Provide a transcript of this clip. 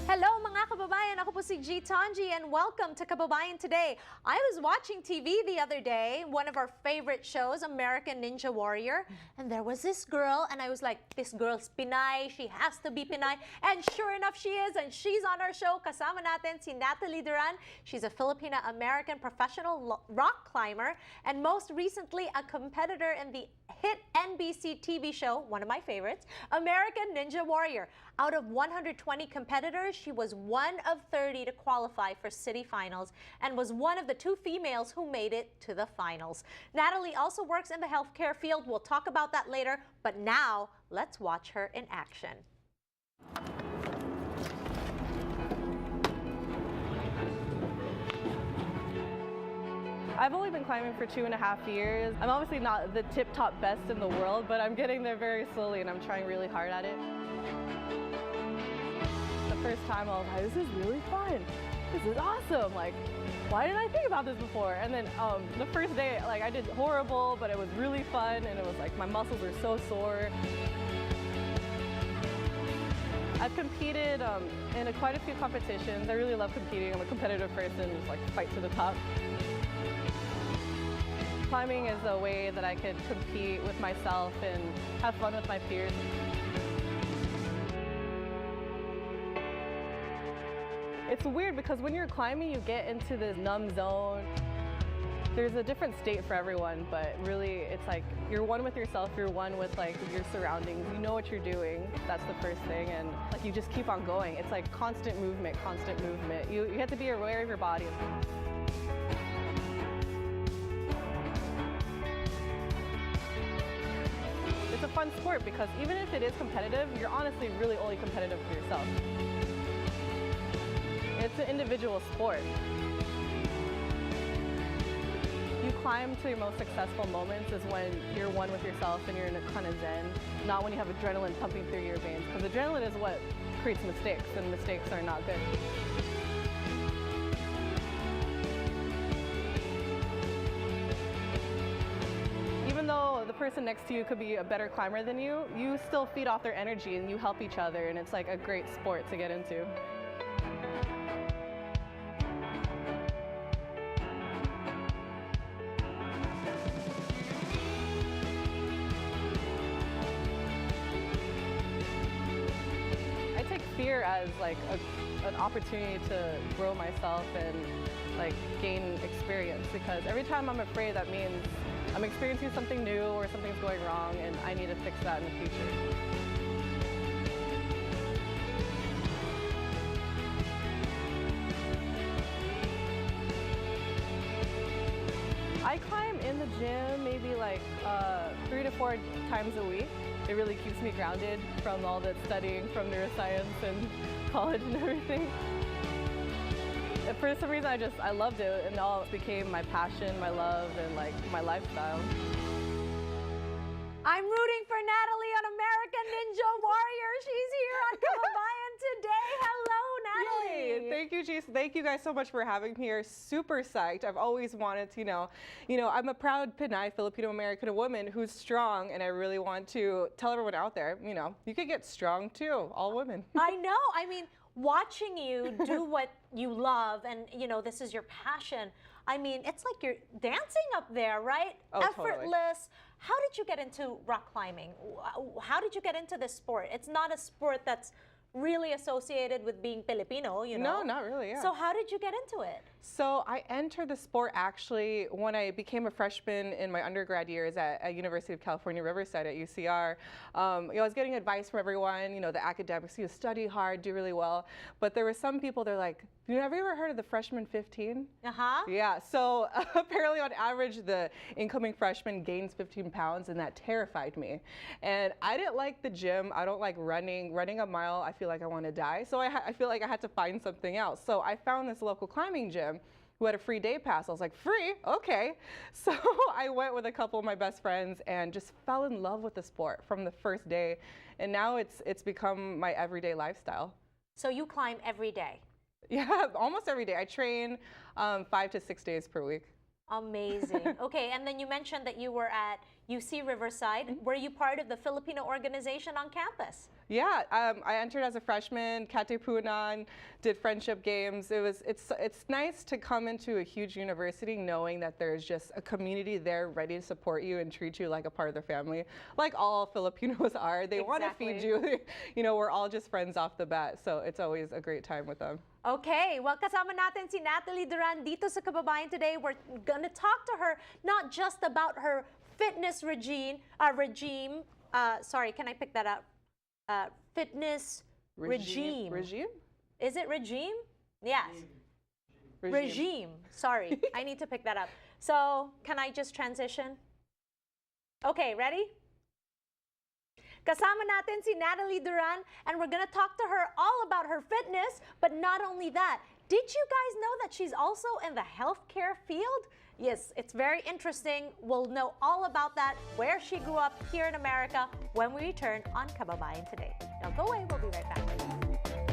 Hello mga kababayan, ako po si gtongi and welcome to Kababayan Today. I was watching TV the other day, one of our favorite shows, American Ninja Warrior, and there was this girl and I was like, this girl's Pinay, she has to be Pinay, and sure enough she is, and she's on our show. Kasama natin si Natalie Duran. She's a Filipino-American professional rock climber and most recently a competitor in the hit NBC TV show, one of my favorites, American Ninja Warrior. Out of 120 competitors, she was one of 30 to qualify for city finals and was one of the 2 females who made it to the finals. Natalie also works in the healthcare field. We'll talk about that later, but now let's watch her in action. I've only been climbing for 2.5 years. I'm obviously not the tip-top best in the world, but I'm getting there very slowly and I'm trying really hard at it. The first time I was like, this is really fun. This is awesome. Like, why didn't I think about this before? And then the first day, like, I did horrible, but it was really fun and it was like my muscles were so sore. I've competed in quite a few competitions. I really love competing. I'm a competitive person, just like fight to the top. Climbing is a way that I could compete with myself and have fun with my peers. It's weird because when you're climbing, you get into this numb zone. There's a different state for everyone, but really it's like you're one with yourself, you're one with like your surroundings, you know what you're doing. That's the first thing, and like you just keep on going. It's like constant movement, constant movement. You have to be aware of your body. It's a fun sport because even if it is competitive, you're honestly really only competitive for yourself. It's an individual sport. You climb to your most successful moments is when you're one with yourself and you're in a kind of zen, not when you have adrenaline pumping through your veins, because adrenaline is what creates mistakes, and mistakes are not good. Even though the person next to you could be a better climber than you, you still feed off their energy and you help each other, and it's like a great sport to get into. I take fear as like an opportunity to grow myself and like gain experience, because every time I'm afraid, that means I'm experiencing something new or something's going wrong and I need to fix that in the future. I climb in the gym maybe like 3 to 4 times a week. It really keeps me grounded from all that studying from neuroscience and college and everything. For some reason, I loved it, and all became my passion, my love, and like my lifestyle. I'm rooting for Natalie on American Ninja Warrior. She's here on Kababayan Today. Hello, Natalie. Yay. Thank you, Jason. Thank you guys so much for having me here. Super psyched. I've always wanted to, I'm a proud Pinay, Filipino-American woman who's strong, and I really want to tell everyone out there, you could get strong too, all women. I know. I mean, watching you do what you love and, this is your passion. I mean, it's like you're dancing up there, right? Oh, effortless. Totally. How did you get into rock climbing? How did you get into this sport? It's not a sport that's really associated with being Filipino, No, not really, yeah. So how did you get into it? So I entered the sport actually when I became a freshman in my undergrad years at University of California, Riverside at UCR. I was getting advice from everyone, the academics, study hard, do really well. But there were some people, they're like, have you ever heard of the freshman 15? Uh-huh. Yeah, so apparently on average, the incoming freshman gains 15 pounds, and that terrified me. And I didn't like the gym. I don't like running. Running a mile, I feel like I want to die. So I feel like I had to find something else. So I found this local climbing gym who had a free day pass. I was like, free? Okay. So I went with a couple of my best friends and just fell in love with the sport from the first day. And now it's become my everyday lifestyle. So you climb every day? Yeah, almost every day. I train 5 to 6 days per week. Amazing. Okay, and then you mentioned that you were at UC Riverside. Were you part of the Filipino organization on campus? Yeah, I entered as a freshman, Katipunan, did friendship games. It's nice to come into a huge university knowing that there's just a community there ready to support you and treat you like a part of their family, like all Filipinos are. They want to feed you. You know, we're all just friends off the bat, so it's always a great time with them. Okay, well, kasama natin si Natalie Duran dito sa Kababayan Today. We're gonna talk to her not just about her fitness regime. Sorry, can I pick that up? Fitness regime. Regime? Is it regime? Yes. Regime. Sorry, I need to pick that up. So, can I just transition? Okay, ready? Kasama natin si Natalie Duran, and we're gonna talk to her all about her fitness, but not only that. Did you guys know that she's also in the healthcare field? Yes, it's very interesting. We'll know all about that, where she grew up here in America, when we return on Kababayan Today. Now go away, we'll be right back.